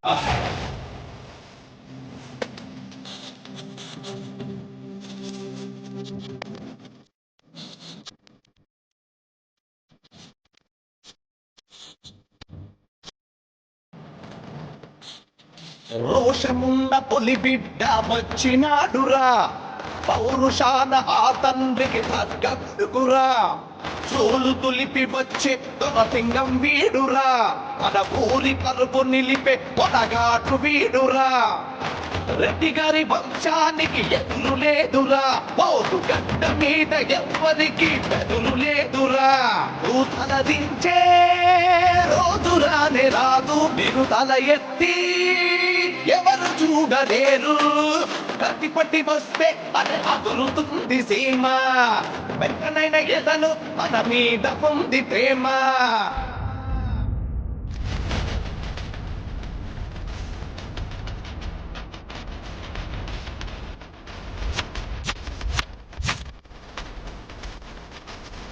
రోషమున్న తొలి బిడ్డ వచ్చినాడురా, పౌరుషాన ఆ తండ్రికి తగ్గట్టుకురా. చోలు తులిపి వచ్చే దొరసింగం వీడురా, మన ఊరి కలుపు నిలిపే పొడగాటు వీడురా. రెడ్డి గారి వంశానికి ఎదురు లేదురా, పోటు గడ్డ మీద ఎవ్వరికి బెదురు లేదురా. నువ్వు తలదించే రోజు రానే రాదు, మీరు తల ఎత్తి ఎవరు చూడలేరు. కత్తి పట్టి వస్తే అది అదురుతుంది సీమ, వెంకనైన ఎదలు మన మీద ఉంది ప్రేమ.